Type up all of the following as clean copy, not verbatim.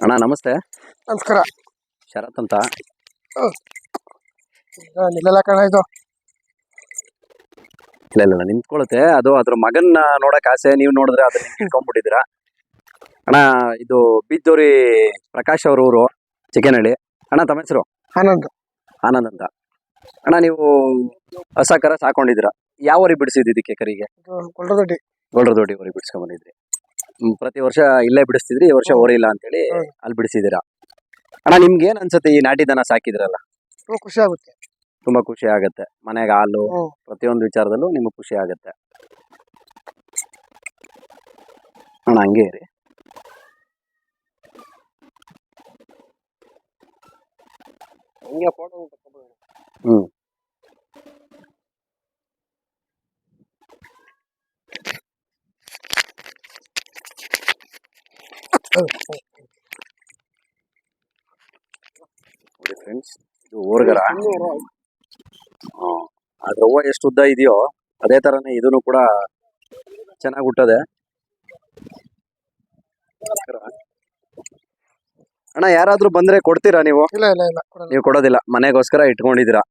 ಅಣ್ಣ ನಮಸ್ತೆ. ನಮಸ್ಕಾರ. ಶರತ್ ಅಂತ. ನಿಲ್ಲ ಕಣ ಇದು. ಇಲ್ಲ ನಿಂತ್ಕೊಳ್ಳುತ್ತೆ ಅದು. ಅದ್ರ ಮಗನ್ನ ನೋಡಕ್ ಆಸೆ. ನೀವು ನೋಡಿದ್ರೆ ಅದನ್ನ ಇಟ್ಕೊಂಡ್ಬಿಟ್ಟಿದ್ದೀರಾ. ಅಣ್ಣ ಇದು ಬೀದ್ದೂರಿ ಪ್ರಕಾಶ್ ಅವ್ರ ಊರು ಚಿಕ್ಕನಹಳ್ಳಿ. ಅಣ್ಣ ತಮ್ಮ ಹೆಸರು? ಆನಂದ್. ಆನಂದ್ ಅಂತ. ಅಣ್ಣ ನೀವು ಹೊಸ ಕರ ಸಾಕೊಂಡಿದ್ದೀರಾ. ಯಾವ ಊರಿಗೆ ಬಿಡಿಸಿದ್ದು ಇದಕ್ಕೆ ಕರಿಗೆ? ಗೊಲ್ರದೊಡ್ಡಿ. ಗೊಲ್ರದೊಡ್ಡಿ ಊರಿಗೆ ಬಿಡಿಸ್ಕೊಂಡ್ ಬಂದಿದ್ರಿ. ಪ್ರತಿ ವರ್ಷ ಇಲ್ಲೇ ಬಿಡಿಸ್ತಿದ್ರಿ, ಈ ವರ್ಷ ಓರಿಲ್ಲ ಅಂತೇಳಿ ಅಲ್ಲಿ ಬಿಡಿಸಿದ್ದೀರಾ. ಅಣ್ಣ ನಿಮ್ಗೆ ಏನ್ ಅನ್ಸುತ್ತೆ ಈ ನಾಟಿ ದನ ಸಾಕಿದ್ರಲ್ಲ? ಖುಷಿ ಆಗುತ್ತೆ. ತುಂಬಾ ಖುಷಿ ಆಗತ್ತೆ. ಮನೆಗೆ ಹಾಲು ಪ್ರತಿಯೊಂದು ವಿಚಾರದಲ್ಲೂ ನಿಮಗೆ ಖುಷಿ ಆಗತ್ತೆ ಅಣ್ಣ. ಹಂಗೆ ರೀ. ಹ್ಮ್ ನೋಡಿ ಫ್ರೆಂಡ್ಸ್, ಇದು ಓರ್ಗರ. ಅದ್ರ ಹೂವು ಎಷ್ಟು ಉದ್ದ ಇದೆಯೋ ಅದೇ ತರನೇ ಇದನ್ನು ಕೂಡ ಚೆನ್ನಾಗಿ ಹುಟ್ಟದೆ. ಅಣ್ಣ ಯಾರಾದ್ರೂ ಬಂದ್ರೆ ಕೊಡ್ತೀರಾ ನೀವು? ಇಲ್ಲ ಇಲ್ಲ ಇಲ್ಲ ಕೊಡಲ್ಲ. ನೀವು ಕೊಡೋದಿಲ್ಲ, ಮನೆಗೋಸ್ಕರ ಇಟ್ಕೊಂಡಿದ್ದೀರಾ.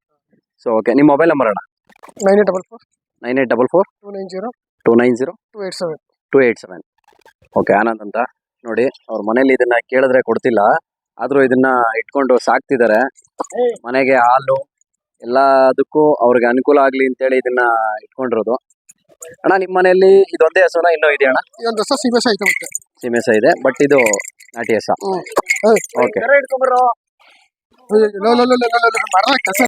ಸೊ ಓಕೆ, ನಿಮ್ಮ ಮೊಬೈಲ್ ನಂಬರ್ ಅಣ್ಣ? 9844 9844 290 290 287. 287. ಓಕೆ, ಆನಂದ್ ಅಂತ. ನೋಡಿ, ಅವ್ರ ಮನೇಲಿ ಇದನ್ನ ಕೇಳಿದ್ರೆ ಕೊಡ್ತಿಲ್ಲ, ಆದ್ರೂ ಇದನ್ನ ಇಟ್ಕೊಂಡು ಸಾಕ್ತಿದ್ದಾರೆ. ಮನೆಗೆ ಹಾಲು ಎಲ್ಲದಕ್ಕೂ ಅವ್ರಿಗೆ ಅನುಕೂಲ ಆಗ್ಲಿ ಅಂತೇಳಿ ಇದನ್ನ ಇಟ್ಕೊಂಡಿರೋದು. ಅಣ್ಣ ನಿಮ್ಮ ಮನೆಯಲ್ಲಿ ಇದೊಂದೇ ಹಸುನ ಇನ್ನೂ ಇದೆಯಾ ಅಣ್ಣ? ಇದೊಂದು ಹೊಸ ಸೀಮೆಸ ಐತೆ ಮತ್ತೆ. ಸೀಮೆಸ ಇದೆ, ಬಟ್ ಇದು ನಾಟಿ ಹಸ. ಓಕೆ. ಕಸ